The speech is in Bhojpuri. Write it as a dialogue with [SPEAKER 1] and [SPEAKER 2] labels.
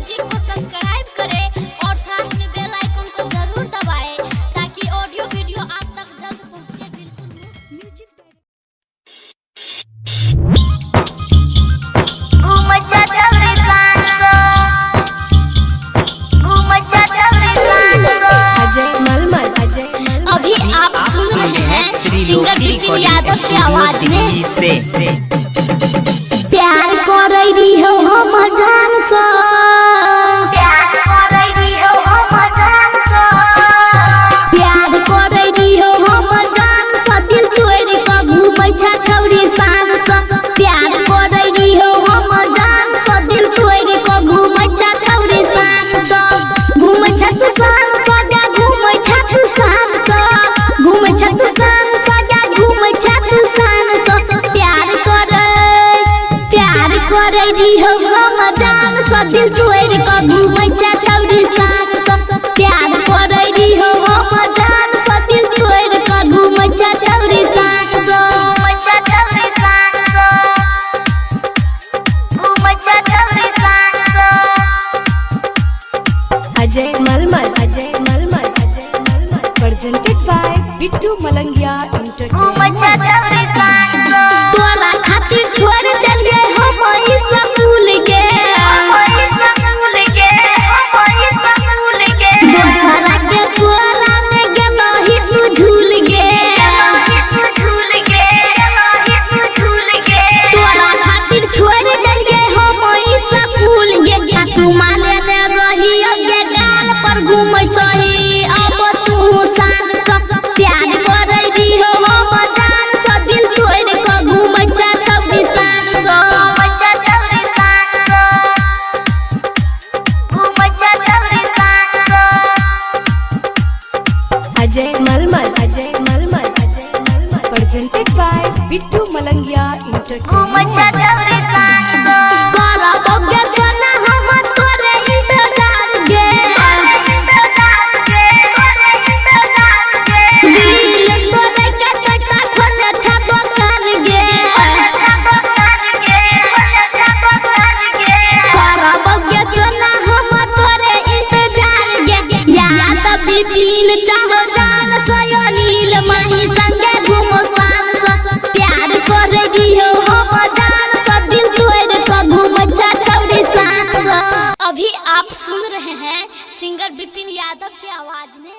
[SPEAKER 1] म्यूजिक को सब्सक्राइब करें और साथ में बेल आइकन को जरूर दबाएं ताकि ऑडियो वीडियो आप तक जल्द पहुंचे। बिल्कुल म्यूजिक अभी आप सुन रहे हैं सिंगर बिपिन यादव की आवाज में। प्यार करे दी हो हम जान सो, प्यार करे दी हो हम जान सो, प्यार करे दी हो हम जान सो, दिल तोड़ के घूमै छ छौरी शान सो। प्यार करे दी हो हम जान सो, दिल तोड़ के घूमै छ छौरी शान सो। घूमै छ तू शान सो, जा घूमै छ तू शान सो, घूमै छ तू शान सो, जा घूमै छ तू शान सो। करे दी हो हम जान सो, दिल तोड़ के घूमै छ छौरी शान सो। प्यार करे दी हो हम जान सो, दिल तोड़ के घूमै छ छौरी शान सो। घूमै छ छौरी शान सो, घूमै छ छौरी शान सो।
[SPEAKER 2] अजय मलमल presented by Bittu Malangia Entertainment।
[SPEAKER 1] घूमै छ छौरी शान सो। तोरा खातिर छोड़ देलिए हम ई स्कूल के, दोसरा के तोरा में गेलही तू झूल गे। तोरा खातिर छोड़ देलिए हम ई स्कूल गे। तू माने न रही अगे गाल पर घूमै छही अब तू शान सो। प्यार करे दी हो हम जान सो, दिल तोड़ के घूमै छ छौरी शान सो। घूमै छ छौरी शान सो, घूमै छ छौरी शान सो।
[SPEAKER 2] अजय मलमल presented by Bittu Malangia
[SPEAKER 1] घूमै
[SPEAKER 2] Entertainment।
[SPEAKER 1] छ छौरी शान सो। करब गे सोना हम तोरे इंतजार गे, दिल तोरे के टका खोले छापो कर गे। करब गे सोना हम तोरे इंतजार गे। याद बिपिन चाहो जान सो, नील माही संगे घूमो शान सो। प्यार करे दी हो हम जान सो, दिल तोड़ के घूमै छ छौरी शान सो। अभी आप सुन रहे हैं सिंगर बिपिन यादव की आवाज में।